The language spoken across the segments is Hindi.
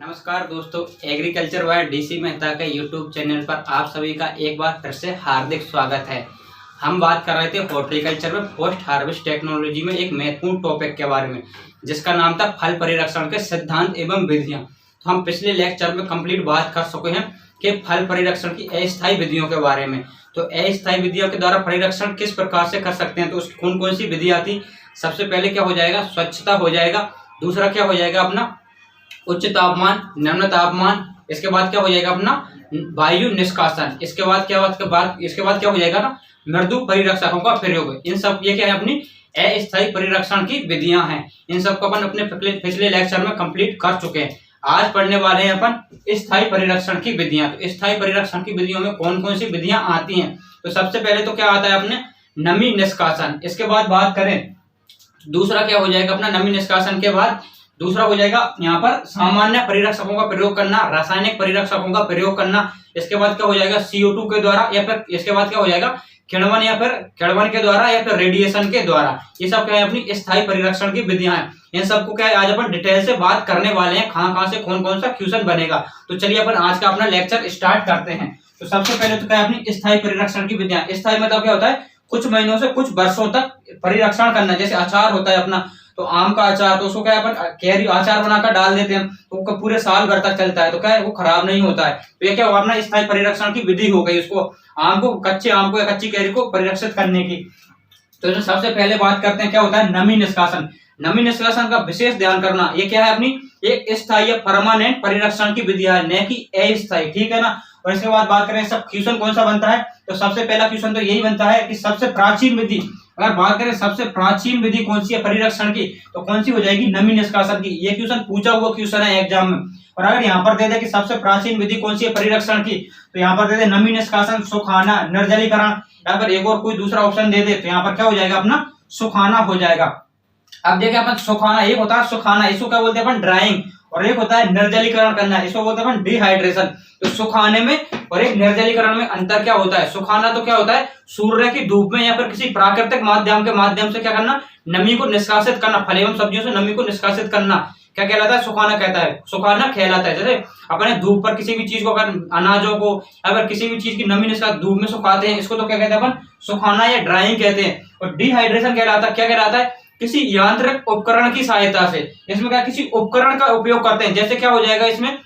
नमस्कार दोस्तों, एग्रीकल्चर बाय डीसी मेहता के यूट्यूब चैनल पर आप सभी का एक बार फिर से हार्दिक स्वागत है। हम बात कर रहे थे हॉर्टिकल्चर में पोस्ट हार्वेस्ट टेक्नोलॉजी में एक महत्वपूर्ण टॉपिक के बारे में, जिसका नाम था फल परिरक्षण के सिद्धांत एवं विधियां। तो हम पिछले लेक्चर में कंप्लीट बात कर चुके हैं कि फल परिरक्षण की अस्थायी विधियों के बारे में। तो अस्थायी विधियों के द्वारा परिरक्षण किस प्रकार से कर सकते हैं, तो उसकी कौन कौन सी विधियां थी। सबसे पहले क्या हो जाएगा, स्वच्छता हो जाएगा। दूसरा क्या हो जाएगा अपना उच्च तापमान, निम्न तापमान। इसके बाद क्या हो जाएगा अपना वायु निष्कासन। इसके बाद क्या हो जाएगा ना मृदु परिरक्षकों का प्रयोग। इन सब ये क्या है अपनी अस्थायी परिरक्षण की विधियां हैं। इन सबको अपन अपने पिछले लेक्चर में कंप्लीट कर चुके हैं। आज पढ़ने वाले हैं अपन स्थायी परिरक्षण की विधियां। तो स्थायी परिरक्षण की विधियों में कौन कौन सी विधियां आती हैं, तो सबसे पहले तो क्या आता है अपने नमी निष्कासन। इसके बाद बात करें दूसरा क्या हो जाएगा अपना नमी निष्कासन के बाद दूसरा हो जाएगा यहाँ पर सामान्य परिरक्षकों का प्रयोग करना, रासायनिक परिरक्षकों का प्रयोग करना। इसके बाद क्या हो जाएगा CO2 के द्वारा, या फिर इसके बाद क्या हो जाएगा किण्वन या फिर किण्वन के द्वारा या फिर रेडिएशन के द्वारा। ये सब क्या है अपनी स्थायी परिरक्षण की विधियां हैं। इन सबको क्या है आज अपन डिटेल से बात करने वाले हैं, कहाँ से कौन कौन सा क्वेश्चन बनेगा। तो चलिए अपन आज का अपना लेक्चर स्टार्ट करते हैं। तो सबसे पहले तो क्या है अपनी स्थायी परिरक्षण की विधियां। स्थायी मतलब क्या होता है कुछ महीनों से कुछ वर्षों तक परिरक्षण करना। जैसे अचार होता है अपना, तो आम का अचार, तो उसको क्या है अपन कैरी अचार बनाकर डाल देते हैं, तो पूरे साल भर तक चलता है, तो क्या है वो खराब नहीं होता है। तो ये क्या हुआ अपना स्थायी परिरक्षण की विधि हो गई, उसको आम को, कच्चे आम को या कच्ची कैरी को परिरक्षित करने की। तो जो सबसे पहले बात करते हैं क्या होता है नमी निष्कासन। नमी निष्कासन का विशेष ध्यान करना। ये क्या है अपनी एक स्थायी परमानेंट परिरक्षण की विधि है, न कि अस्थायी, ठीक है ना। और इसके बाद बात करें सब क्वेश्चन कौन सा बनता है, तो सबसे पहला क्वेश्चन तो यही बनता है कि सबसे प्राचीन विधि, अगर बात करें सबसे प्राचीन विधि कौन सी है परिरक्षण की, तो कौन सी हो जाएगी नमी निष्कासन की। ये क्वेश्चन पूछा हुआ क्वेश्चन है एग्जाम में। और अगर यहाँ पर दे दे कि सबसे प्राचीन विधि कौन सी है परिरक्षण की, तो यहाँ पर दे दे नमी निष्कासन, सुखाना, निर्जलीकरण, या फिर एक और कोई दूसरा ऑप्शन दे दे, तो यहाँ पर क्या हो जाएगा अपना सुखाना हो जाएगा। अब देखें अपन सुखाना, एक होता है सुखाना, इसको क्या बोलते हैं अपन ड्राइंग, और एक होता है निर्जलीकरण करना, इसको बोलते हैं अपन डिहाइड्रेशन। तो सुखाने में और एक निर्जलीकरण में अंतर क्या होता है। सुखाना तो क्या होता है सूर्य की धूप में या फिर किसी प्राकृतिक माध्यम से क्या करना नमी को निष्कासित करना, फल एवं सब्जियों से नमी को निष्कासित करना क्या कहलाता है, सुखाना कहलाता है। जैसे अपने धूप पर किसी भी चीज को, अगर अनाजों को या फिर किसी भी चीज की नमी निष्कासित धूप में सुखाते हैं, इसको तो क्या कहते हैं अपन सुखाना या ड्राइंग कहते हैं। और डिहाइड्रेशन कहलाता है किसी यांत्रिक उपकरण की सहायता से। इसमें क्या किसी उपकरण का उपयोग करते हैं, जैसे क्या हो जाएगा इसमें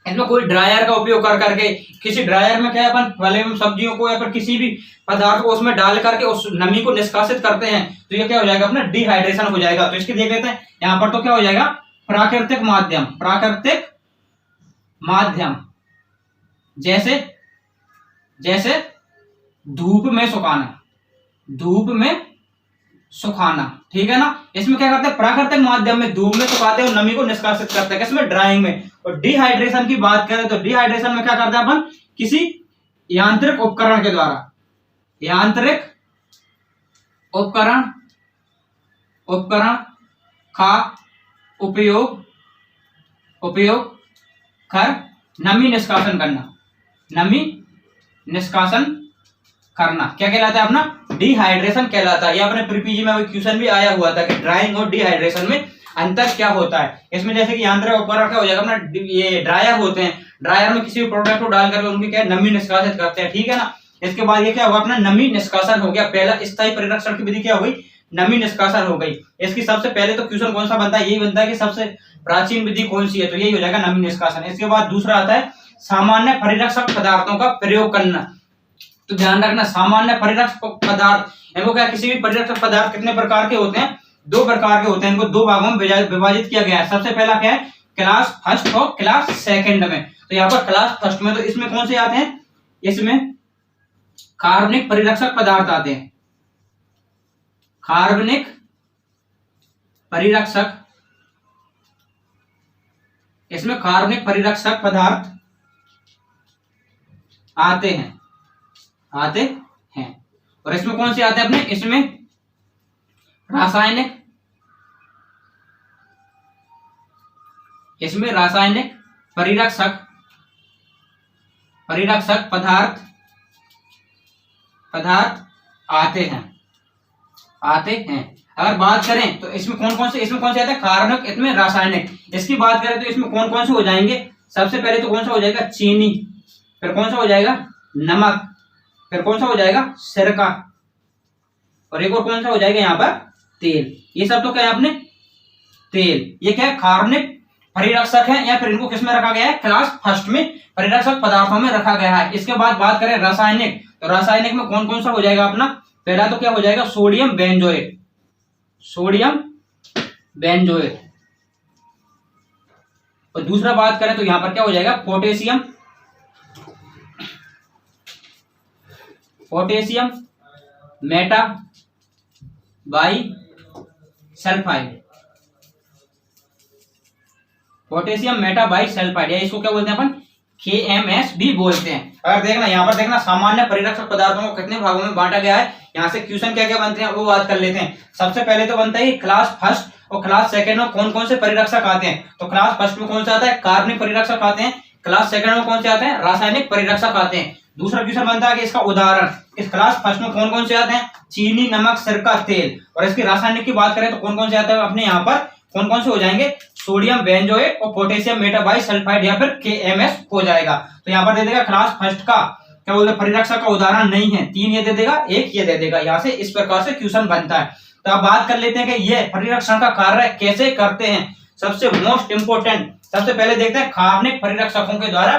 कोई ड्रायर का उपयोग कर करके, किसी ड्रायर में क्या अपन फल एवं सब्जियों को या फिर किसी भी पदार्थ को उसमें डाल करके उस नमी को निष्कासित करते हैं, तो ये क्या हो जाएगा अपना डिहाइड्रेशन हो जाएगा। तो इसकी देख लेते हैं यहाँ पर, तो क्या हो जाएगा प्राकृतिक माध्यम जैसे धूप में सुखाना, ठीक है ना। इसमें क्या करते हैं प्राकृतिक माध्यम में धूप में सुखाते हैं और नमी को निष्कासित करते हैं, किसमें ड्राइंग में। और डिहाइड्रेशन की बात करें तो डिहाइड्रेशन में क्या करते हैं अपन किसी यांत्रिक उपकरण के द्वारा, यांत्रिक उपकरण का उपयोग कर नमी निष्कासन करना क्या कहलाता है अपना डिहाइड्रेशन कहलाता है। ये अपने प्रीपीजी में क्वेश्चन भी आया हुआ था कि ड्राइंग और डिहाइड्रेशन में अंतर क्या होता है। इसमें जैसे कि यांत्रिक उपकरण क्या हो जाएगा अपना ये ड्रायर होते हैं, ड्रायर में किसी भी प्रोडक्ट को डाल करके उनकी क्या नमी निष्कासित करते हैं, ठीक है ना। इसके बाद ये क्या होगा अपना नमी निष्कासन हो गया। पहला स्थायी परिरक्षण की विधि क्या हो गई नमी निष्कासन हो गई। इसकी सबसे पहले तो क्वेश्चन कौन सा बनता है, यही बनता है कि सबसे प्राचीन विधि कौन सी है, तो यही हो जाएगा नमी निष्कासन। इसके बाद दूसरा आता है सामान्य परिरक्षक पदार्थों का प्रयोग करना। तो ध्यान रखना सामान्य परिरक्षक पदार्थ, इनको क्या किसी भी परिरक्षक पदार्थ कितने प्रकार के होते हैं, दो प्रकार के होते हैं। इनको दो भागों में विभाजित किया गया है। सबसे पहला क्या है क्लास फर्स्ट और क्लास सेकंड में। तो यहाँ पर क्लास फर्स्ट में तो इसमें कौन से आते हैं, इसमें कार्बनिक परिरक्षक पदार्थ आते हैं, कार्बनिक परिरक्षक, इसमें कार्बनिक परिरक्षक पदार्थ आते हैं। और इसमें कौन से आते हैं अपने, इसमें रासायनिक परिरक्षक पदार्थ आते हैं। अगर बात करें तो इसमें कौन कौन से आते हैं, कार्बनिक, इसमें रासायनिक। इसकी बात करें तो इसमें कौन कौन से हो जाएंगे, सबसे पहले तो कौन सा हो जाएगा, चीनी, फिर कौन सा हो जाएगा, नमक, फिर कौन सा हो जाएगा, सिरका, और एक और कौन सा हो जाएगा यहाँ पर, तेल। ये सब तो क्या है अपने तेल, ये क्या है, कार्बनिक परिरक्षक है, या फिर इनको किस में रखा गया है, क्लास फर्स्ट में परिरक्षक पदार्थों में रखा गया है। इसके बाद बात करें रासायनिक, तो रासायनिक में कौन कौन सा हो जाएगा अपना, पहला तो क्या हो जाएगा, सोडियम बेंजोएट, सोडियम बेंजोएट, और दूसरा बात करें तो यहां पर क्या हो जाएगा, potassium, potassium Meta by sulphide, potassium Meta by sulphide, या इसको क्या बोलते हैं अपन, KMS भी बोलते हैं। अगर देखना यहाँ पर देखना, सामान्य परिरक्षक पदार्थों को कितने भागों में बांटा गया है, यहाँ से क्वेश्चन क्या क्या बनते हैं वो बात कर लेते हैं। सबसे पहले तो बनता है क्लास फर्स्ट और क्लास सेकंड में कौन कौन से परिरक्षक आते हैं। तो क्लास फर्स्ट में कौन सा आता है, कार्बनिक परिरक्षक आते हैं। क्लास सेकंड में कौन से आते हैं, रासायनिक परिरक्षक आते हैं। दूसरा क्वेश्चन बनता है कि इसका उदाहरण, इस क्लास फर्स्ट में कौन कौन से आते हैं, चीनी, नमक, सिरका, तेल। और इसकी रासायनिक की बात करें तो कौन कौन से आते हैं अपने यहाँ पर, कौन कौन से हो जाएंगे, सोडियम बेंजोएट और पोटेशियम मेटाबाइसल्फाइड या फिर KMS हो जाएगा। तो यहाँ पर दे देगा क्लास फर्स्ट का क्या बोलते हैं, परिरक्षक का उदाहरण नहीं है, 3 ये दे देगा, 1 ये दे देगा। यहाँ से इस प्रकार से क्वेश्चन बनता है। तो अब बात कर लेते हैं कि ये परिरक्षण का कार्य कैसे करते हैं। सबसे मोस्ट इंपोर्टेंट, सबसे पहले देखते हैं कार्बनिक परिरक्षकों के द्वारा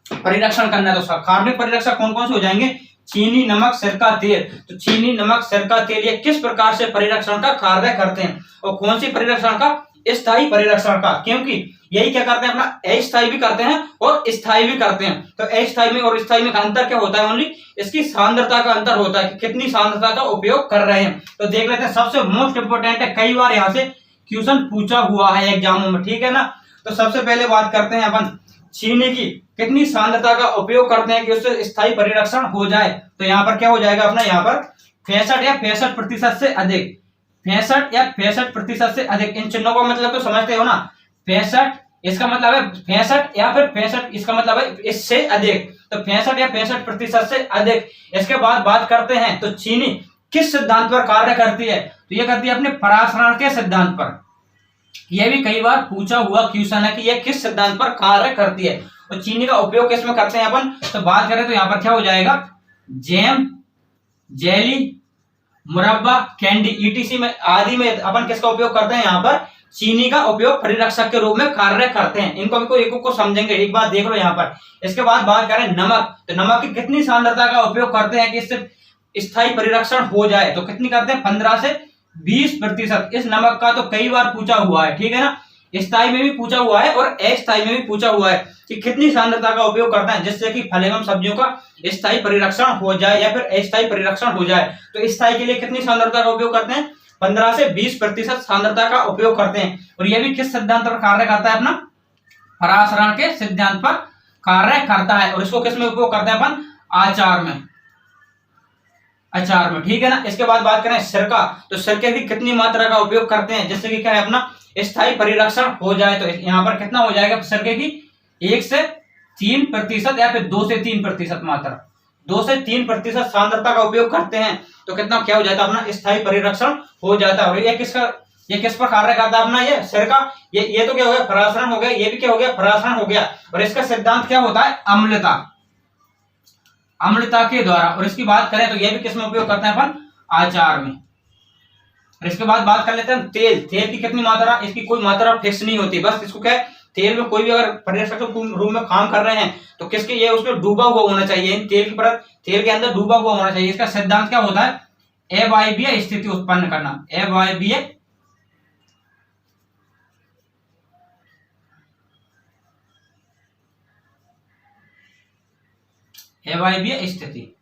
परिरक्षण करना है। तो कार्बनिक परिरक्षक कौन कौन से हो जाएंगे, चीनी, नमक, सिरका, तेल। तो चीनी, नमक, सिरका, तेल ये किस प्रकार से परिरक्षण का कार्य करते हैं, और कौन सी परिरक्षण का, स्थायी परिरक्षण का, क्योंकि यही क्या करते हैं अपना, अस्थायी भी करते हैं और स्थायी भी करते हैं। तो अस्थायी में और स्थायी में का अंतर क्या होता है, ओनली इसकी सांद्रता का अंतर होता है कि कितनी सांद्रता का उपयोग कर रहे हैं। तो देख लेते हैं, सबसे मोस्ट इंपोर्टेंट है, कई बार यहाँ से क्वेश्चन पूछा हुआ है एग्जामों में, ठीक है ना। तो सबसे पहले बात करते हैं अपन चीनी की, कितनी सांद्रता का उपयोग करते हैं कि उससे स्थायी परिरक्षण हो जाए। तो यहाँ पर क्या हो जाएगा अपना, यहाँ पर 65 या 65% से अधिक, 65 या 65% से अधिक। इन चिन्हों का मतलब तो समझते हो ना, 65 इसका मतलब है 65 या फिर 65 इसका मतलब है इससे अधिक। तो 65 या 65% से अधिक। इसके बाद बात करते हैं तो चीनी किस सिद्धांत पर कार्य करती है, तो ये करती है अपने परासरण के सिद्धांत पर। यह भी कई बार पूछा हुआ क्वेश्चन है कि यह किस सिद्धांत पर कार्य करती है। तो चीनी का उपयोग किसमें करते हैं अपन, तो बात करें तो यहाँ पर क्या हो जाएगा, जैम, जेली, मुरब्बा, कैंडी, ETC में आदि में अपन किसका उपयोग करते हैं, यहाँ पर चीनी का उपयोग परिरक्षक के रूप में कार्य करते हैं। इनको भी एक को समझेंगे, एक बात देख लो यहाँ पर। इसके बाद बात करें नमक, तो नमक की कितनी सांद्रता का उपयोग करते हैं कि इससे स्थायी परिरक्षण हो जाए, तो कितनी करते हैं, 15 से 20%। इस नमक का तो कई बार पूछा हुआ है, ठीक है ना, स्थायी में भी पूछा हुआ है और अस्थायी में भी पूछा हुआ है कि कितनी सांद्रता का उपयोग करता है जिससे कि फल एवं सब्जियों का स्थायी परिरक्षण हो जाए या फिर अस्थायी परिरक्षण हो जाए। तो स्थायी के लिए कितनी सांद्रता का उपयोग करते हैं, 15 से 20% सांद्रता का उपयोग करते हैं। और यह भी किस सिद्धांत पर कार्य करता है, अपना परासरण के सिद्धांत पर कार्य करता है। और इसको किस में उपयोग करते हैं अपन, आचार में, अचार में, ठीक है ना। इसके बाद बात करें सिरका, तो सिरके की कितनी मात्रा का उपयोग करते हैं जिससे कि क्या है अपना स्थायी परिरक्षण हो जाए। तो यहाँ पर कितना हो जाएगा सिरके की, 1 से 3% या फिर 2 से 3% मात्रा, 2 से 3% सांद्रता का उपयोग करते हैं। तो कितना क्या हो जाता है अपना स्थायी परिरक्षण हो जाता है। और ये किस पर कार्य करता है अपना, ये सिरका, ये तो क्या हो गया, परासरण हो गया, ये भी क्या हो गया, परासरण हो गया। और इसका सिद्धांत क्या होता है, अम्लता, अम्लता के द्वारा। और इसकी बात करें तो ये भी किसमें उपयोग करते हैं अपन, आचार में। और इसके बाद बात कर लेते हैं तेल, तेल की कितनी मात्रा, इसकी कोई मात्रा फिक्स नहीं होती, बस इसको क्या है, तेल में कोई भी अगर परिरक्षक रूप में काम कर रहे हैं तो किसके, ये उसमें डूबा हुआ होना चाहिए, तेल की परत तेल के अंदर डूबा हुआ होना चाहिए। इसका सिद्धांत क्या होता है, अवायवीय स्थिति उत्पन्न करना, अवायवीय स्थिति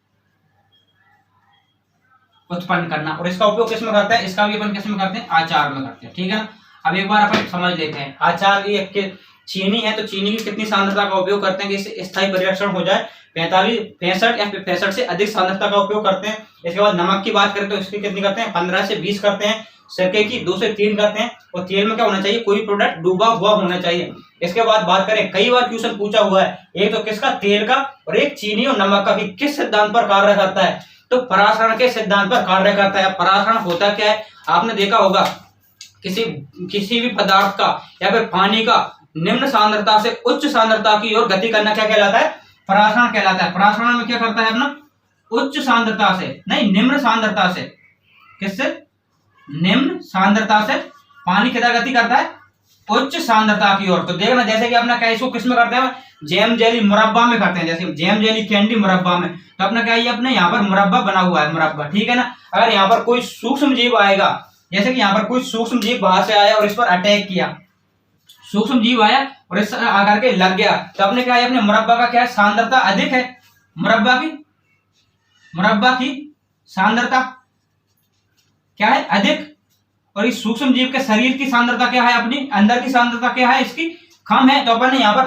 उत्पन्न करना। और इसका उपयोग किसमें करते हैं, इसका भी अपन किसमें करते हैं, आचार में करते हैं, ठीक है ना। अब एक बार अपन समझ लेते हैं, आचार ये चीनी है, तो चीनी की कितनी सांद्रता का उपयोग करते हैं कि इससे स्थायी परिरक्षण हो जाए, 65 या 65 से अधिक सांद्रता का उपयोग करते हैं। इसके बाद नमक की बात करें तो इसकी कितनी करते हैं, 15 से 20 करते हैं। सिरके की 2 से 3 करते हैं। और तेल में क्या होना चाहिए, कोई प्रोडक्ट डूबा हुआ होना चाहिए। इसके बाद बात करें, कई बार क्वेश्चन पूछा हुआ है, एक तो किसका, तेल का, और एक चीनी और नमक का, कि किस सिद्धांत पर कार्य करता है। तो परासरण के सिद्धांत पर कार्य करता है। परासरण होता क्या है, आपने देखा होगा किसी भी पदार्थ का या फिर पानी का निम्न सांद्रता से उच्च सांद्रता की ओर गति करना क्या कहलाता है, परासरण कहलाता है। परासरण में क्या करता है अपना, उच्च सांद्रता से नहीं निम्न सांद्रता से, किससे, निम्न सांद्रता से पानी किधर गति करता है, उच्च सांद्रता की ओर। तो देखना जैसे कि अपना क्या इसको किस में करते हैं, जैम जेली मुरब्बा में करते हैं, जैसे जैम जेली कैंडी मुरब्बा में। तो अपना क्या ये अपने यहाँ पर मुरब्बा बना हुआ है, मुरब्बा, ठीक है ना। अगर यहाँ पर कोई सूक्ष्म जीव आएगा, जैसे कि यहाँ पर कोई सूक्ष्म जीव बाहर से आया और इस पर अटैक किया, सूक्ष्म जीव आया और इस आकर के लग गया, तो अपने क्या है, अपने मुरब्बा का क्या है, सांद्रता अधिक है, मुरब्बा की सांद्रता क्या है, अधिक, और इस सूक्ष्म जीव के शरीर की सांद्रता क्या है, अपनी अंदर की सांद्रता क्या है, इसकी कम है। तो अपन यहाँ पर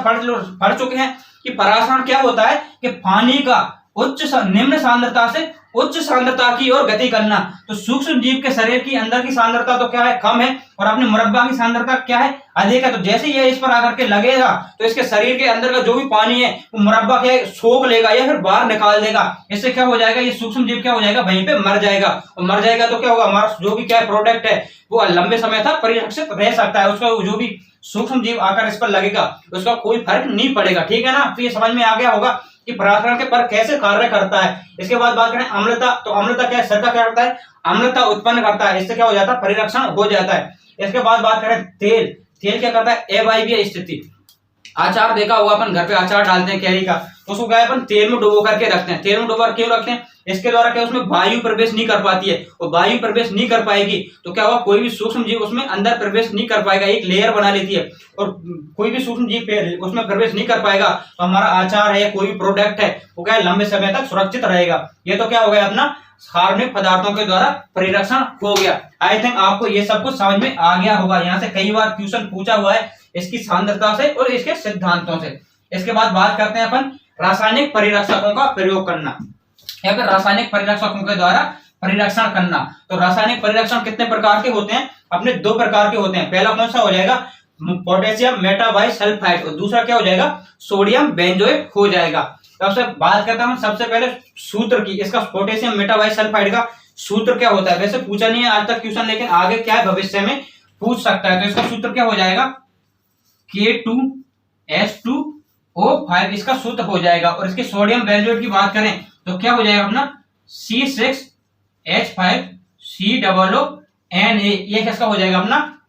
पढ़ चुके हैं कि परासरण क्या होता है कि पानी का निम्न सांद्रता से उच्च सांद्रता की ओर गति करना। तो सूक्ष्म जीव के शरीर की अंदर की सांद्रता तो क्या है, कम है, और अपने मुरब्बा की सांद्रता क्या है, अधिक है। तो जैसे ये इस पर आकर के लगेगा तो इसके शरीर के अंदर का जो भी पानी है वो मुरब्बा क्या है, सोख लेगा या फिर बाहर निकाल देगा। इससे क्या हो जाएगा, ये सूक्ष्म जीव क्या हो जाएगा, वहीं पे मर जाएगा, और मर जाएगा तो क्या होगा, हमारा जो भी क्या है प्रोडक्ट है वो लंबे समय तक परिरक्षित रह सकता है, उसका जो भी सूक्ष्म जीव आकर इस पर लगेगा उसका कोई फर्क नहीं पड़ेगा, ठीक है ना। तो ये समझ में आ गया होगा कि परासरण के पर कैसे कार्य करता है। इसके बाद बात करें अम्लता, तो अम्लता क्या है, सिरका क्या करता है, अम्लता उत्पन्न करता है, इससे क्या हो जाता है, परिरक्षण हो जाता है। इसके बाद बात करें तेल, तेल क्या करता है, अवायवीय स्थिति। अचार देखा होगा अपन, घर पे अचार डालते हैं कैरी का, तो उसको क्या है अपन तेल में डुबो करके रखते हैं। तेल में डुबो क्यों रखते हैं, इसके द्वारा क्या उसमें वायु प्रवेश नहीं कर पाती है, और वायु प्रवेश नहीं कर पाएगी तो क्या होगा, कोई भी सूक्ष्म जीव उसमें अंदर प्रवेश नहीं कर पाएगा, एक लेयर बना लेती है, और कोई भी सूक्ष्म जीव उसमें प्रवेश नहीं कर पाएगा तो हमारा अचार है, कोई भी प्रोडक्ट है वो क्या है, लंबे समय तक सुरक्षित रहेगा। ये तो क्या हो गया, अपना कार्बनिक पदार्थों के द्वारा परिरक्षण हो गया। आई थिंक आपको ये सब कुछ समझ में आ गया होगा। यहाँ से कई बार क्वेश्चन पूछा हुआ है इसकी सांद्रता से और इसके सिद्धांतों से। इसके बाद बात करते हैं अपन रासायनिक परिरक्षकों का प्रयोग करना या फिर रासायनिक परिरक्षकों के द्वारा परिरक्षण करना। तो रासायनिक परिरक्षण कितने प्रकार के होते हैं, अपने दो प्रकार के होते हैं। पहला कौन सा हो जाएगा, पोटेशियम मेटाबाइसल्फाइड, और दूसरा क्या हो जाएगा, सोडियम बेंजोएट हो जाएगा। तो आपसे बात करते हैं सबसे पहले सूत्र की। इसका पोटेशियम मेटाबाइसल्फाइड का सूत्र क्या होता है, वैसे पूछा नहीं है आज तक क्वेश्चन, लेकिन आगे क्या है भविष्य में पूछ सकता है। तो इसका सूत्र क्या हो जाएगा, K2S2O5 इसका सूत्र हो जाएगा। और इसके सोडियम बेंजोएट की बात करें तो क्या हो जाएगा अपना C6H5COONA, ये किसका हो जाएगा, अपना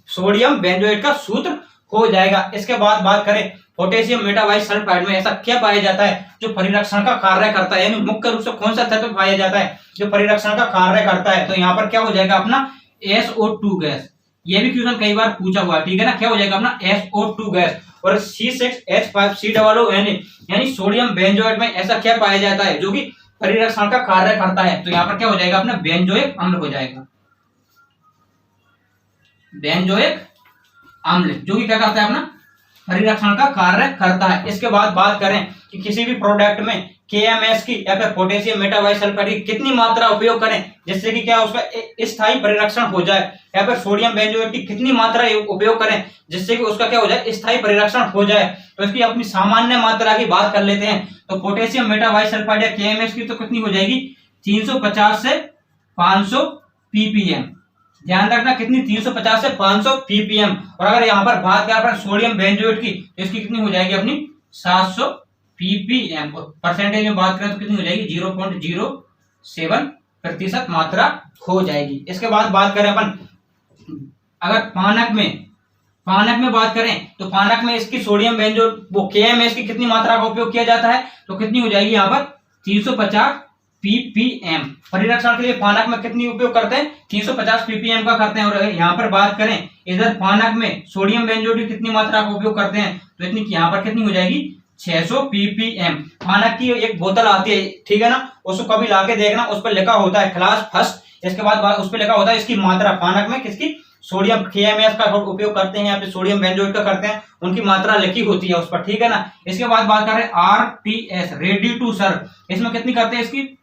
सोडियम बेंजोएट का सूत्र हो जाएगा। इसके बाद बात करें पोटेशियम मेटाबाइसल्फाइड में ऐसा क्या पाया जाता है जो परिरक्षण का कार्य करता है, यानी मुख्य रूप से कौन सा तत्व पाया जाता है जो परिरक्षण का कार्य करता है। तो यहाँ पर क्या हो जाएगा अपना SO2 गैस, ये भी क्वेश्चन कई बार पूछा हुआ है, ठीक है ना। क्या हो जाएगा अपना SO2 गैस। और C6H5COONA यानी सोडियम बेंजोएट में ऐसा क्या पाया जाता है जो कि परिरक्षण का कार्य करता है। तो यहाँ पर क्या हो जाएगा अपना बेंजोइक अम्ल हो जाएगा, बेंजोइक अम्ल जो कि क्या करता है, अपना परिरक्षण का कार्य करता है। इसके बाद बात करें कि किसी भी प्रोडक्ट में KMS की या फिर पोटेशियम मेटाबाइसल्फाइड की कितनी मात्रा उपयोग करें जिससे कि क्या उसका स्थायी परिरक्षण हो जाए, या फिर सोडियम बेंजोएट की कितनी मात्रा उपयोग करें जिससे कि उसका क्या हो जाए, स्थायी परिरक्षण हो जाए। तो इसकी अपनी सामान्य मात्रा की बात कर लेते हैं। तो पोटेशियम मेटाबाइसल्फाइड या KMS की तो कितनी हो जाएगी, 350 से 500 ppm। ध्यान रखना कितनी, 350 से 500 ppm। और अगर यहाँ पर बात करें सोडियम बेंजोएट की तो इसकी कितनी हो जाएगी अपनी 700 ppm। और परसेंटेज में बात करें तो कितनी हो जाएगी 0.07% मात्रा हो जाएगी। इसके बाद बात करें अपन अगर पानक में बात करें तो पानक में इसकी सोडियम बेंजोएट वो KMS की कितनी मात्रा का उपयोग किया जाता है, तो कितनी हो जाएगी यहाँ पर 350 ppm। परिरक्षण के लिए पानक में कितनी उपयोग करते हैं, 350 ppm का करते हैं। और यहाँ पर बात करें इधर पानक में सोडियम बेंजोएट की कितनी मात्रा का उपयोग करते हैं तो इतनी यहाँ पर कितनी हो जाएगी 600 ppm। पानक की एक बोतल आती है, ठीक है ना, उसको कभी लाके देखना, उस पर लिखा होता है क्लास फर्स्ट। इसके बाद उस पर लिखा होता है इसकी मात्रा, पानक में किसकी, सोडियम KMS का उपयोग करते हैं या फिर सोडियम बेंजोएट का करते हैं, उनकी मात्रा लिखी होती है उस पर, ठीक है ना। इसके बाद बात करें RTS रेडी टू सर्व, इसमें कितनी करते हैं इसकी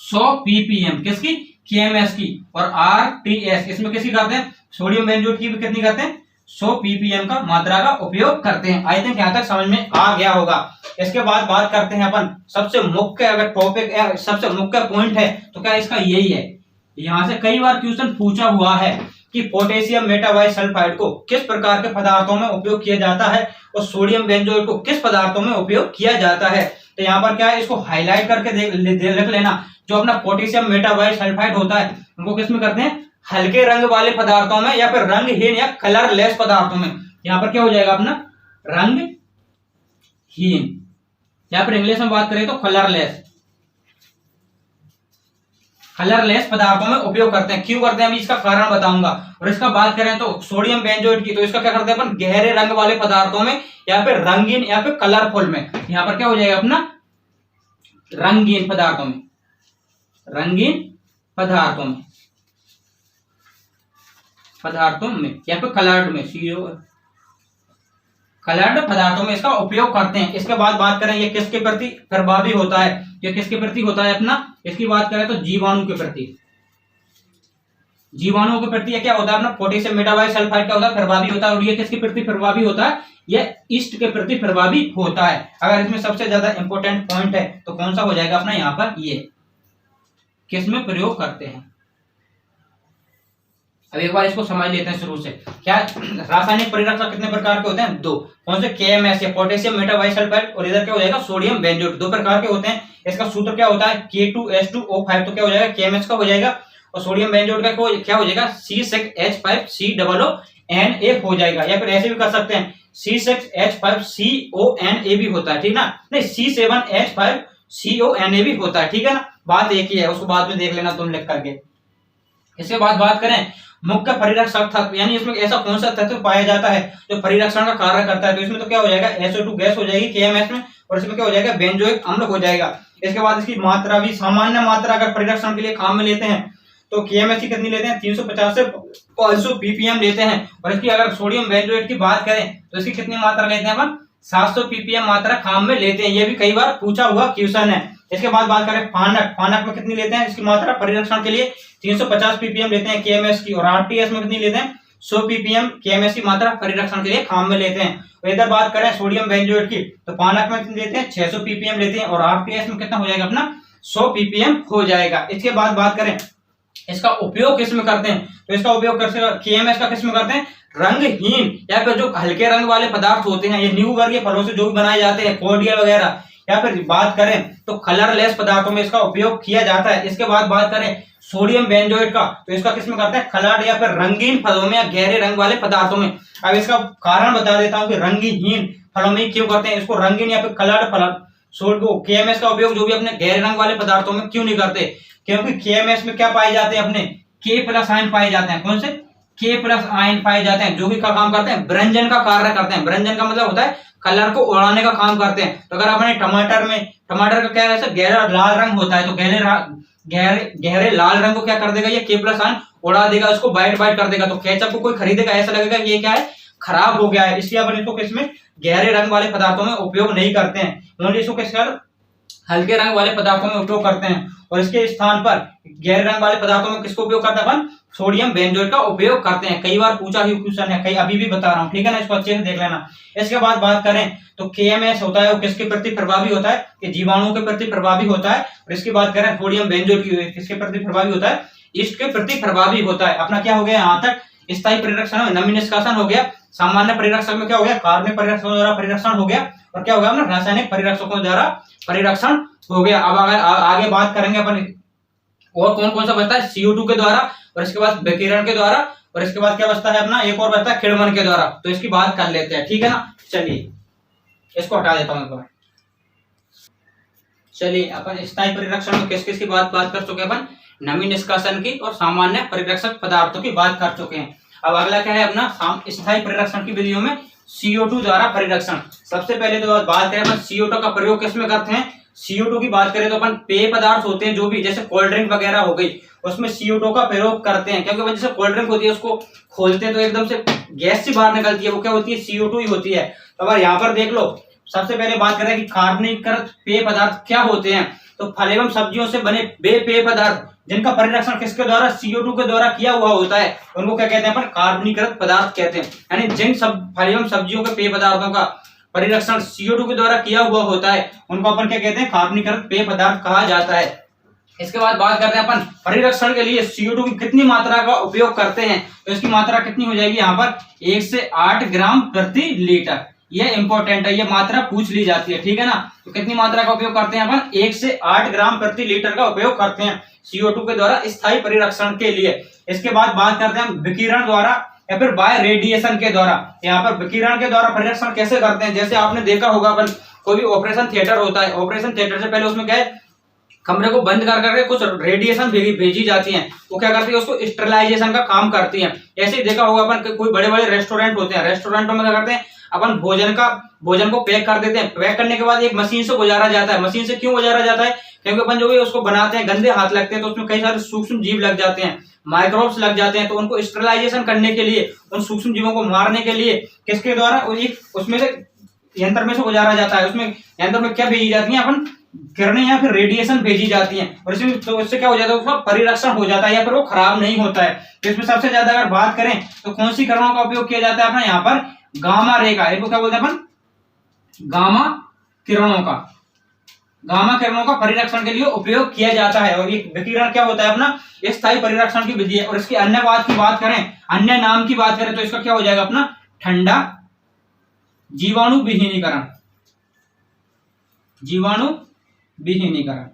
100 ppm, किसकी KMS की। और RTS इसमें किसकी करते हैं, सोडियम बेंजोएट की भी कितनी करते हैं 100 ppm का मात्रा का उपयोग करते हैं। आई थिंक यहाँ तक समझ में आ गया होगा। इसके बाद बात करते हैं अपन सबसे मुख्य, अगर टॉपिक सबसे मुख्य पॉइंट है तो क्या इसका यही है। यहाँ से कई बार क्वेश्चन पूछा हुआ है कि पोटेशियम मेटाबाइसल्फाइड को किस प्रकार के पदार्थों में उपयोग किया जाता है और सोडियम बेंजोएट को किस पदार्थों में उपयोग किया जाता है। तो यहाँ पर क्या है, इसको हाईलाइट करके लिख लेना। जो अपना पोटेशियम मेटाबाइसल्फाइड होता है उनको किस में करते हैं, हल्के रंग वाले पदार्थों में या फिर रंगहीन या कलरलेस पदार्थों में। यहाँ पर क्या हो जाएगा अपना रंगहीन, या फिर इंग्लिश में बात करें तो कलरलेस पदार्थों में उपयोग करते हैं। क्यों करते हैं अभी इसका कारण बताऊंगा। और इसका बात करें तो सोडियम बेंजोएट की, तो इसका क्या करते हैं अपन गहरे रंग वाले पदार्थों में या फिर रंगीन या फिर कलरफुल में। यहाँ पर क्या हो जाएगा अपना रंगीन पदार्थों में, या फिर कलर्ड पदार्थों में इसका उपयोग करते हैं। इसके बाद बात करें ये किसके प्रति प्रभावी होता है, ये किसके प्रति होता है अपना, इसकी बात करें तो जीवाणु के प्रति। जीवाणुओं के प्रति क्या होता है अपना पोटेशियम मेटाबाइसल्फाइड क्या होता है, प्रभावी होता है। और ये किसके प्रति प्रभावी होता है, ये ईस्ट के प्रति प्रभावी होता है। अगर इसमें सबसे ज्यादा इंपॉर्टेंट पॉइंट है तो कौन सा हो जाएगा अपना, यहाँ पर ये किस में प्रयोग करते हैं। अब एक बार इसको समझ लेते हैं शुरू से। क्या रासायनिक परिरक्षक कितने प्रकार के होते हैं, दो। कौन से, KMS या पोटेशियम मेटाबाइसल्फाइड, और इधर क्या हो जाएगा सोडियम बेंजोएट। दो प्रकार के होते हैं। इसका सूत्र क्या होता है K2H2O5, तो क्या हो जाएगा KMS का हो जाएगा। और सोडियम बेंजोएट का क्या हो जाएगा C6H5COONA हो जाएगा। या फिर ऐसे भी कर सकते हैं C6H5CONA भी होता है, ठीक ना, नहीं C7H5CONA भी होता है, ठीक है ना, बात एक ही है, उसको बाद में देख लेना तुम लिख करके। इसके बाद बात करें मुख्य परिरक्षक तत्व, यानी इसमें ऐसा कौन सा तत्व पाया जाता है जो परिरक्षण का कार्य करता है। तो इसमें तो क्या हो जाएगा SO2 गैस हो जाएगी KMS में, और इसमें क्या हो जाएगा बेंजोइक अम्ल हो जाएगा। इसके बाद इसकी मात्रा भी, सामान्य मात्रा अगर परिरक्षण के लिए काम में लेते हैं तो KMS की कितनी लेते हैं, 350 से 500 ppm लेते हैं। और इसकी अगर सोडियम बेंजोएट की बात करें तो इसकी कितनी मात्रा लेते हैं अपन, 700 ppm मात्रा काम में लेते हैं। ये भी कई बार पूछा हुआ क्वेश्चन है। इसके बाद बात करें फानक में कितनी लेते हैं, इसकी मात्रा परिरक्षण के लिए 350 ppm लेते हैं KMS की। और RTS में कितनी लेते हैं, 100 ppm KMS की मात्रा परिरक्षण के लिए काम में लेते हैं। और इधर बात करें सोडियम बेंजोएट की, तो फानक में कितनी लेते हैं, 600 ppm लेते हैं। और RTS में कितना हो जाएगा अपना 100 ppm हो जाएगा। इसके बाद बात करें इसका उपयोग किस में करते हैं, तो इसका उपयोग KMS का किस में करते हैं, रंगहीन या फिर जो हल्के रंग वाले पदार्थ होते हैं, ये नींबू वर्गीय फलों से जो भी बनाए जाते हैं, कोडियल वगैरह, या फिर बात करें तो कलरलेस पदार्थों में इसका उपयोग किया जाता है। इसके बाद बात करें सोडियम बेंजोएट का, तो इसका किस में करते हैं, कलर्ड या फिर रंगीन फलों में या गहरे रंग वाले पदार्थों में। अब इसका कारण बता देता हूं कि रंगहीन फलों में क्यों करते हैं इसको, रंगीन या फिर कलर्ड फल KMS का उपयोग जो भी अपने गहरे रंग वाले पदार्थों में क्यों नहीं करते, क्योंकि KMS में क्या पाए जाते हैं, अपने K+ आयन पाए जाते हैं। कौन से, K+ आयन पाए जाते हैं, जो भी काम करते हैं ब्रंजन का कार्य करते हैं। ब्रंजन का मतलब होता है कलर को उड़ाने का काम करते हैं। तो अगर अपने टमाटर का क्या है, गहरा लाल रंग होता है, तो गहरे लाल रंग को क्या कर देगा, ये K+ आयन उड़ा देगा, उसको बाइट कर देगा। तो केचप को कोई खरीदेगा, ऐसा लगेगा ये क्या है, खराब हो गया है। इसलिए अपन इसको किसमें, गहरे रंग वाले पदार्थों में उपयोग नहीं करते हैं, ओनली इसको किस हल्के रंग वाले पदार्थों में उपयोग करते हैं। और इसके स्थान पर गहरे रंग वाले पदार्थों में किसको उपयोग करते हैं अपन, सोडियम बेंजोएट का उपयोग करते हैं। कई बार पूछा ही क्वेश्चन है, कई अभी भी बता रहा हूं, ठीक है ना, इसको अच्छे से देख लेना। इसके बाद बात करें तो KMS होता है वो किसके प्रति प्रभावी होता है, कि जीवाणुओं के प्रति प्रभावी होता है। और इसकी बात करें सोडियम बेंजोएट की, किसके प्रति प्रभावी होता है, ईस्ट के प्रति प्रभावी होता है। अपना क्या हो गया यहाँ तक, स्थायी परिरक्षण में नमी निष्कासन हो गया, सामान्य परिरक्षण में क्या हो गया, कार्बनिक परिरक्षकों द्वारा परिरक्षण हो गया, और क्या हो गया अपना रासायनिक परिरक्षकों द्वारा परिरक्षण हो गया। अब अगर आगे बात करेंगे अपन और कौन कौन सा बचता है, CO2 के द्वारा, और इसके बाद विकिरण के द्वारा, और इसके बाद क्या बचता है अपना, एक और बचता है किण्वन के द्वारा। तो इसकी बात कर लेते हैं, ठीक है ना। चलिए इसको हटा देता हूं एक बार। चलिए अपन स्थायी परिरक्षण में किस किस की बात कर चुके हैं, अपन नमी निष्कासन की और सामान्य परिरक्षक पदार्थों की बात कर चुके हैं। अब अगला क्या है अपना स्थायी परिरक्षण की विधियों में CO2 द्वारा परिरक्षण। सबसे पहले तो बात करें अपन CO2 का प्रयोग किस में करते हैं, CO2 की बात करें तो अपन पेय पदार्थ होते हैं जो भी, जैसे कोल्ड ड्रिंक वगैरह हो गई, उसमें CO2 का प्रयोग करते हैं। क्योंकि जैसे कोल्ड ड्रिंक होती है, उसको खोलते हैं तो एकदम से गैस सी बाहर निकलती है, वो क्या होती है, CO2 ही होती है। तो अगर यहाँ पर देख लो, सबसे पहले बात करें कि कार्बनीकृत पेय पदार्थ क्या होते हैं, तो फल एवं सब्जियों से बने पेय पदार्थ जिनका परिरक्षण किसके द्वारा, CO2 के द्वारा किया हुआ होता है, उनको क्या कहते हैं अपन, कार्बनीकृत पदार्थ कहते हैं। यानी जिन सब फल एवं सब्जियों के पेय पदार्थों का परिरक्षण CO2 के द्वारा किया हुआ होता है, उनको अपन क्या कहते हैं, कार्बनीकृत पेय पदार्थ कहा जाता है। इसके बाद बात करते हैं अपन परिरक्षण के लिए CO2 की कितनी मात्रा का उपयोग करते हैं। तो इसकी मात्रा कितनी हो जाएगी यहाँ पर, 1 से 8 ग्राम प्रति लीटर। ये इंपॉर्टेंट है, ये मात्रा पूछ ली जाती है, ठीक है ना। तो कितनी मात्रा का उपयोग करते हैं अपन, 1 से 8 ग्राम प्रति लीटर का उपयोग करते हैं CO2 के द्वारा स्थायी परिरक्षण के लिए। इसके बाद बात करते हैं हम विकिरण द्वारा या फिर बाय रेडिएशन के द्वारा। यहाँ पर विकिरण के द्वारा परिरक्षण कैसे करते हैं, जैसे आपने देखा होगा अपन कोई भी ऑपरेशन थिएटर होता है, ऑपरेशन थिएटर से पहले उसमें क्या है, कमरे को बंद कर करके कुछ रेडिएशन भेजी जाती हैं, वो क्या करती है, उसको स्टरलाइजेशन का काम करती हैं। ऐसे ही देखा होगा अपन कोई बड़े बड़े रेस्टोरेंट होते हैं, रेस्टोरेंटों में क्या करते हैं, अपन भोजन को पैक कर देते हैं। पैक करने के बाद एक मशीन से गुजारा जाता है। मशीन से क्यों गुजारा जाता है, क्योंकि अपन जो भी उसको बनाते हैं गंदे हाथ लगते हैं, तो उसमें कई सारे सूक्ष्म जीव लग जाते हैं, माइक्रोब्स लग जाते हैं। तो उनको स्टरलाइजेशन करने के लिए, उन सूक्ष्म जीवों को मारने के लिए किसके द्वारा, उसमें से यंत्र में से गुजारा जाता है। उसमें यंत्र में क्या भेजी जाती है, अपन किरणें या फिर रेडिएशन भेजी जाती हैं, और इसमें तो इससे क्या हो जाता है, उसका परिरक्षण हो जाता है या फिर वो खराब नहीं होता है। तो इसमें सबसे ज्यादा अगर बात करें तो कौन सी किरणों का उपयोग किया जाता है अपना, यहाँ पर गामा रे का, इनको क्या बोलते हैं अपन, गामा किरणों का। गामा किरणों का परिरक्षण के लिए उपयोग किया जाता है। और ये विकिरण क्या होता है अपना, स्थायी परिरक्षण की विधि है। और इसकी अन्य बात की बात करें, अन्य नाम की बात करें तो इसका क्या हो जाएगा अपना, ठंडा जीवाणु विहीनीकरण। जीवाणु विहीनीकरण,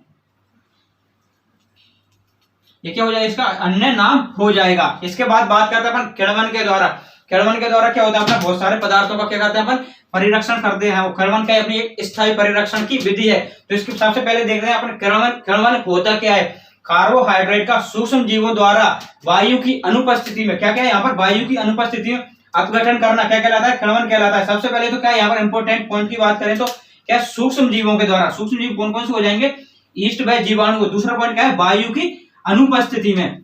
ये क्या हो जाएगा, इसका अन्य नाम हो जाएगा। इसके बाद बात करते हैं अपन किण्वन के द्वारा। किण्वन के द्वारा क्या होता है अपना, बहुत सारे पदार्थों का क्या करते हैं अपन, परिरक्षण करते हैं। किण्वन का अपनी एक स्थायी परिरक्षण की विधि है। तो इसके सबसे पहले देखते हैं अपन किण्वन होता क्या है। कार्बोहाइड्रेट का सूक्ष्म जीवों द्वारा वायु की अनुपस्थिति में, क्या क्या है यहाँ पर, वायु की अनुपस्थिति में अपघटन करना क्या कहलाता है, किण्वन कहलाता है। सबसे पहले तो क्या है यहाँ पर इंपॉर्टेंट पॉइंट की बात करें तो क्या, सूक्ष्म जीवों के द्वारा, सूक्ष्म जीव कौन कौन से हो जाएंगे, ईस्ट बाय जीवाणु। दूसरा पॉइंट क्या है, वायु की अनुपस्थिति में।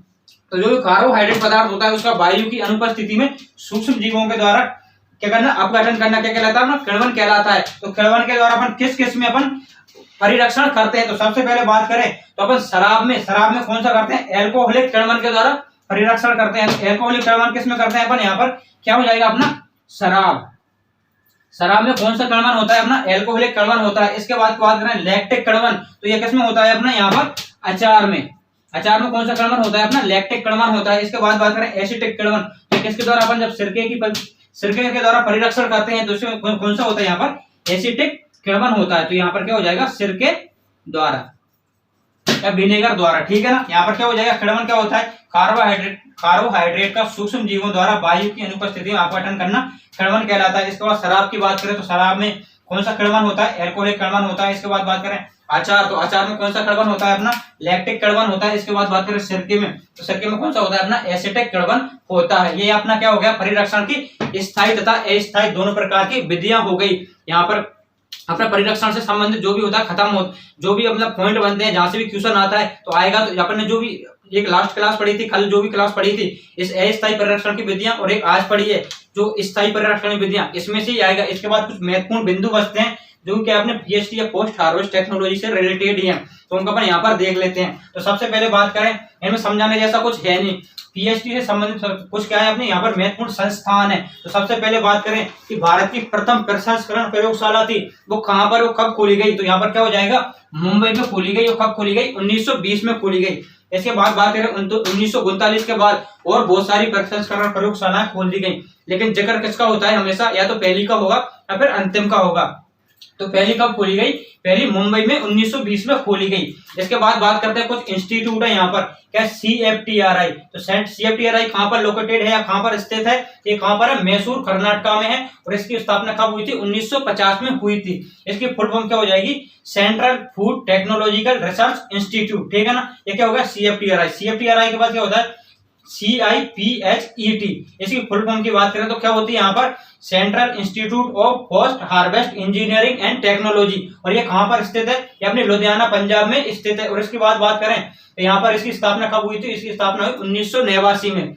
तो जो कार्बोहाइड्रेट पदार्थ होता है उसका वायु की अनुपस्थिति में सूक्ष्म जीवों के द्वारा क्या करना, अपघटन करना क्या कहलाता है, किण्वन कहलाता है। तो किण्वन के द्वारा अपन किस किस में अपन परिरक्षण करते हैं। तो सबसे पहले बात करें तो अपन शराब में कौन सा करते हैं, एल्कोहलिक किण्वन के द्वारा परिरक्षण करते हैं। एल्कोहलिक किण्वन किस में करते हैं अपन, यहाँ पर क्या हो जाएगा अपना, शराब में कौन सा किण्वन होता है अपना, एल्कोहलिक किण्वन होता है। इसके बाद बात करें लैक्टिक किण्वन, तो ये किसमें होता है अपना, यहाँ पर अचार में कौन सा किण्वन होता है अपना, लैक्टिक किण्वन होता है। इसके बाद बात करें एसिटिक किण्वन, तो किसके द्वारा अपन जब सिरके के द्वारा परिरक्षण करते हैं तो इसमें कौन सा होता है, यहाँ पर एसिटिक किण्वन होता है। तो यहाँ पर क्या हो जाएगा, सिरके द्वारा या विनेगर द्वारा, ठीक है ना। यहाँ पर क्या हो जाएगा, किण्वन क्या होता है, कार्बोहाइड्रेट का सूक्ष्म जीवों द्वारा वायु की अनुपस्थिति में अपघटन करना किण्वन कहलाता है। इसके बाद शराब की बात करें तो शराब में कौन सा किण्वन होता है, एल्कोहलिक किण्वन होता है। इसके बाद बात करें अचार, तो अचार में कौन सा किण्वन होता है अपना, लैक्टिक किण्वन होता है। इसके बाद बात करें सिरके में, तो सिरके में कौन सा होता है अपना, एसिटिक किण्वन होता है। ये अपना क्या हो गया, परिरक्षण की स्थायी तथा अस्थायी दोनों प्रकार की विधियां हो गई। यहाँ पर अपना परिरक्षण से संबंधित जो भी होता है खत्म हो, जो भी अपना पॉइंट बनते हैं, जहां से भी क्वेश्चन आता है तो आएगा। तो अपन ने जो भी एक लास्ट क्लास पढ़ी थी, कल जो भी क्लास पढ़ी थी, इस अस्थायी परिरक्षण की विधियां, और एक आज पढ़ी है जो स्थायी परिरक्षण की विधियां, इसमें से ही आएगा। इसके बाद कुछ महत्वपूर्ण बिंदु बचते हैं जो कि अपने पीएचडी या पोस्ट हार्वेस्ट टेक्नोलॉजी से रिलेटेड ही है, तो उनको अपन यहाँ पर देख लेते हैं। तो सबसे पहले बात करें, इनमें समझाने जैसा कुछ है नहीं, पीएचडी से संबंधित कुछ क्या है अपने यहाँ पर महत्वपूर्ण संस्थान है। तो सबसे पहले बात करें कि भारत की प्रथम प्रसंस्करण प्रयोगशाला थी, वो कहाँ पर, वो कब खोली गई, तो यहाँ पर क्या हो जाएगा, मुंबई में खोली गई। वो कब खोली गई, 1920 में खोली गई। इसके बाद बात करें 1939 के बाद और बहुत सारी प्रसंस्करण प्रयोगशालाएं खोल दी गई, लेकिन जिक्र किसका होता है हमेशा, या तो पहली का होगा या फिर अंतिम का होगा। तो पहली कब खोली गई, पहली मुंबई में 1920 में खोली गई। इसके बाद बात करते हैं कुछ इंस्टीट्यूट है यहाँ पर, क्या CFTRI, तो CFTRI कहाँ पर लोकेटेड है या कहाँ पर स्थित है, ये कहाँ पर है, मैसूर कर्नाटका में है। और इसकी स्थापना कब हुई थी, 1950 में हुई थी। इसकी फुल फॉर्म क्या हो जाएगी, central food technological research institute, ठीक है ना। ये क्या होगा, CFTRI के बाद क्या होता है, CIPHET। इसकी फुल फॉर्म की बात करें तो क्या होती है यहाँ पर, central institute of post harvest engineering and technology. और ये कहाँ पर स्थित है, ये अपने लुधियाना पंजाब में स्थित है। और इसके बाद बात करें तो यहाँ पर इसकी स्थापना कब हुई थी, इसकी स्थापना हुई 1989 में।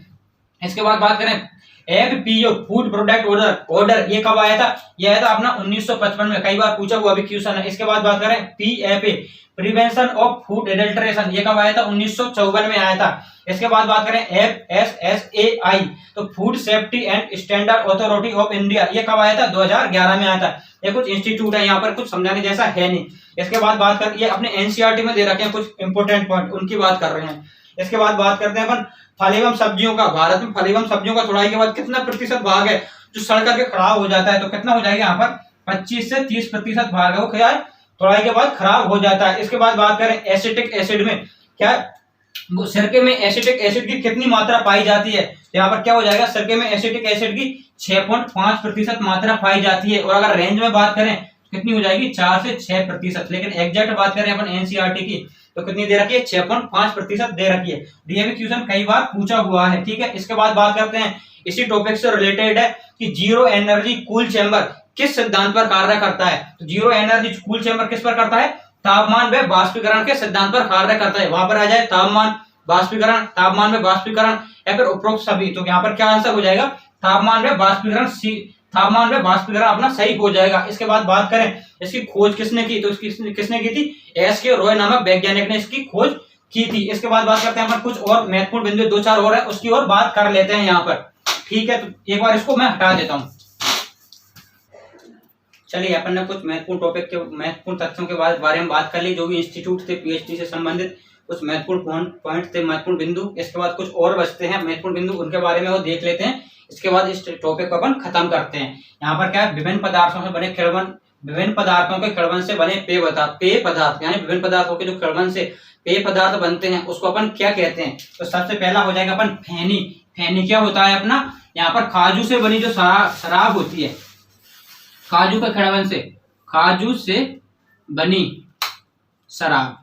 इसके बाद बात करें एफपीओ फूड प्रोडक्ट ऑर्डर ये कब आया था? ये आया था अपना 1955 में, कई बार पूछा हुआ भी क्वेश्चन है। इसके बाद बात करें PFA prevention of food adulteration, ये कब आया था? 1954 में आया था। इसके बाद बात करें एफएसएसएआई तो food safety and standard authority of India, ये कब आया था? 2011 में आया था। ये कुछ इंस्टीट्यूट है, यहाँ पर कुछ समझाने जैसा है नहीं। इसके बाद बात कर, ये अपने एनसीईआरटी में दे रखे हैं कुछ इंपोर्टेंट पॉइंट, उनकी बात कर रहे हैं। इसके बाद बात करते हैं अपन फल एवं सब्जियों का। भारत में फल एवं सब्जियों का तुड़ाई के बाद कितना प्रतिशत भाग है जो सड़ करके खराब हो जाता है? तो कितना हो जाएगा यहाँ पर? 25 से 30% भाग है वो क्या है? तुड़ाई के बाद खराब हो जाता है। इसके बाद बात करें एसिटिक एसिड में, क्या सिरके में एसिटिक एसिड की कितनी मात्रा पाई जाती है? तो यहाँ पर क्या हो जाएगा? सिरके में एसिटिक एसिड की 6.5% मात्रा पाई जाती है। और अगर रेंज में बात करें कितनी हो जाएगी? 4 से 6%। लेकिन एग्जैक्ट बात करें अपन एनसीईआरटी की तो कितनी दे रखी है? 6.5% दे रखी है। डीएवी क्वेश्चन कई बार पूछा हुआ है, ठीक है। इसके बाद बात करते हैं इसी टॉपिक से रिलेटेड है कि जीरो एनर्जी कूल चैम्बर किस सिद्धांत पर कार्य करता है? तो जीरो एनर्जी कूल चैम्बर किस पर करता है? तापमान व बाष्पीकरण के सिद्धांत पर कार्य करता है। वहां पर आ जाए तापमान बाष्पीकरण, तापमान में बाष्पीकरण या फिर उपरोक्त सभी, तो यहाँ पर क्या आंसर हो जाएगा? तापमान में बाष्पीकरण, तापमान में बाष्पीकरण अपना सही हो जाएगा। इसके बाद बात करें इसकी खोज किसने की? तो किसने की थी? एस.के. रॉय नामक वैज्ञानिक ने इसकी खोज की थी। इसके बाद बात करते हैं अपन कुछ और महत्वपूर्ण बिंदु, 2-4 और है, उसकी और बात कर लेते हैं यहाँ पर, ठीक है। तो एक बार इसको मैं हटा देता हूँ। चलिए अपन ने कुछ महत्वपूर्ण टॉपिक के महत्वपूर्ण तथ्यों के बारे में बात कर ली, जो भी इंस्टीट्यूट थे पीएचडी से संबंधित कुछ महत्वपूर्ण पॉइंट थे, महत्वपूर्ण बिंदु। इसके बाद कुछ और बचते हैं महत्वपूर्ण बिंदु, उनके बारे में वो देख लेते हैं। इसके बाद इस टॉपिक को अपन खत्म करते हैं। यहाँ पर क्या है? विभिन्न पदार्थों से बने किण्वन, विभिन्न पदार्थों के किण्वन से बने पेय पदार्थ यानी विभिन्न पदार्थों के जो किण्वन से पेय पदार्थ बनते हैं उसको अपन क्या कहते हैं? तो सबसे पहला हो जाएगा अपन फेनी। फेनी क्या होता है अपना? यहाँ पर काजू से बनी जो शराब होती है, काजू के किण्वन से, काजू से बनी शराब,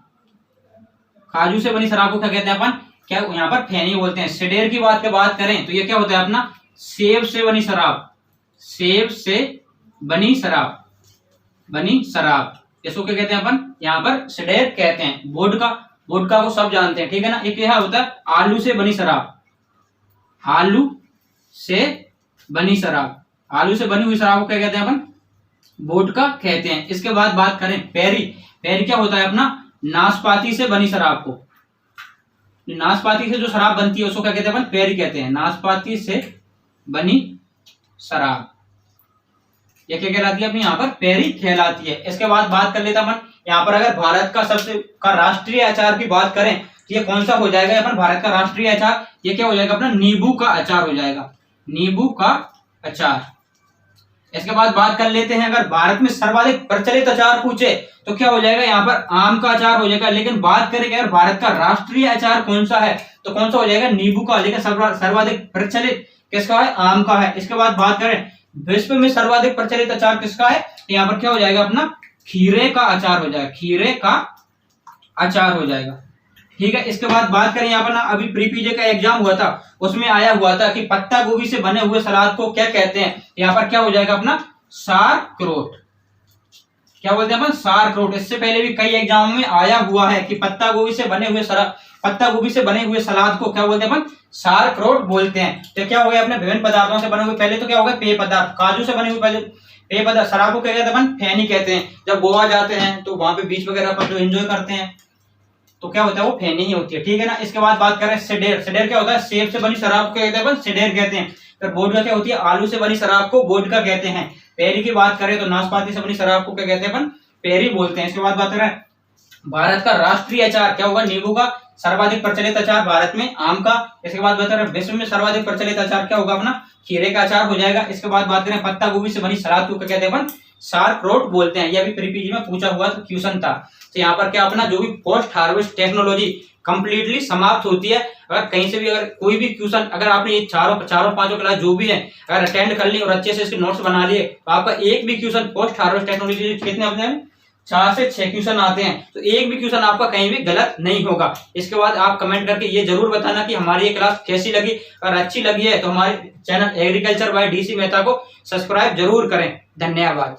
काजू से बनी शराब को क्या कहते हैं अपन? क्या यहाँ पर फेनी बोलते हैं। सिडेर की बात करें तो ये क्या होता है अपना? सेब से बनी शराब, सेब से बनी शराब, बनी शराब, इसको क्या कहते हैं अपन? यहाँ पर सिडेर कहते हैं। वोडका, वोडका को सब जानते हैं, ठीक है ना। एक क्या होता है? आलू से बनी शराब, आलू से बनी शराब, आलू से बनी हुई शराब को क्या कहते हैं अपन? वोडका कहते हैं। इसके बाद बात करें पेरी, पेरी क्या होता है अपना? नाशपाती से बनी शराब को, नाशपाती से जो शराब बनती है उसको क्या कहते हैं अपन? पेरी कहते हैं। नाशपाती से बनी शराब ये क्या कहलाती है अपनी? यहाँ पर पेरी कहलाती है। इसके बाद बात कर लेता अपन यहाँ पर अगर भारत का राष्ट्रीय अचार की बात करें तो ये कौन सा हो जाएगा अपन? भारत का राष्ट्रीय अचार ये क्या हो जाएगा अपना? नींबू का अचार हो जाएगा, नींबू का अचार। इसके बाद बात कर लेते हैं अगर भारत में सर्वाधिक प्रचलित अचार पूछे तो क्या हो जाएगा? यहाँ पर आम का अचार हो जाएगा। लेकिन बात करें अगर भारत का राष्ट्रीय अचार कौन सा है तो कौन सा हो जाएगा? नींबू का। लेकिन सर्वाधिक प्रचलित किसका है? आम का है। इसके बाद बात करें विश्व में सर्वाधिक प्रचलित अचार किसका है? यहाँ पर क्या हो जाएगा अपना? खीरे का अचार हो जाएगा, खीरे का अचार हो जाएगा, ठीक है। इसके बाद बात करें यहाँ पर ना अभी प्री पीजे का एग्जाम हुआ था, उसमें आया हुआ था कि पत्ता गोभी से बने हुए सलाद को क्या कहते हैं? यहाँ पर क्या हो जाएगा अपना? सारक्रोट। क्या बोलते हैं अपन? सारक्रोट। इससे पहले भी कई एग्जामों में आया हुआ है कि पत्ता गोभी से बने हुए सलाद को क्या बोलते हैं अपन? सारक्रोट बोलते हैं। तो क्या हो गया अपने? विभिन्न पदार्थों से बने हुए, पहले तो क्या हो गया? पेय पदार्थ, काजू से बने हुए पेय पदार्थ, शराब को क्या कहते हैं अपन? फेनी कहते हैं। जब गोवा जाते हैं तो वहां पे बीच वगैरह पर जो एंजॉय करते हैं तो क्या होता है? वो फेनी ही होती है, ठीक है ना। इसके बाद बात करें सिडेर, सिडेर क्या होता है? सेब से बनी शराब को कहते हैं अपन? सिडेर कहते हैं। फिर वोडका क्या होती है? आलू से बनी शराब को वोडका कहते हैं। पेरी की बात करें तो नाशपाती से बनी शराब को क्या कहते हैं अपन? पेरी बोलते हैं। इसके बाद बात करें भारत का राष्ट्रीय अचार क्या होगा? नींबू का। सर्वाधिक प्रचलित अचार भारत में आम का। इसके बाद बात करें विश्व में सर्वाधिक प्रचलित अचार क्या होगा अपना? खीरे का अचार हो जाएगा। इसके बाद बात करें पत्ता गोभी से बनी सलाद को क्या कहते हैं अपन? सारक्रोट बोलते हैं। यह भी प्री पीजी में पूछा हुआ क्वेश्चन था। तो यहाँ पर क्या अपना जो भी पोस्ट हार्वेस्ट टेक्नोलॉजी कंप्लीटली समाप्त होती है। अगर कहीं से भी अगर कोई भी क्वेश्चन अगर आपने ये चारों पांचों क्लास जो भी है अगर अटेंड कर ली और अच्छे से इसके नोट्स बना लिए तो आपका एक भी क्वेश्चन पोस्ट हार्वेस्ट टेक्नोलॉजी कितने अपने 4 से 6 क्वेश्चन आते हैं, तो एक भी क्वेश्चन आपका कहीं भी गलत नहीं होगा। इसके बाद आप कमेंट करके ये जरूर बताना कि हमारी ये क्लास कैसी लगी। अगर अच्छी लगी है तो हमारे channel agriculture by DC Mehta को सब्सक्राइब जरूर करें। धन्यवाद।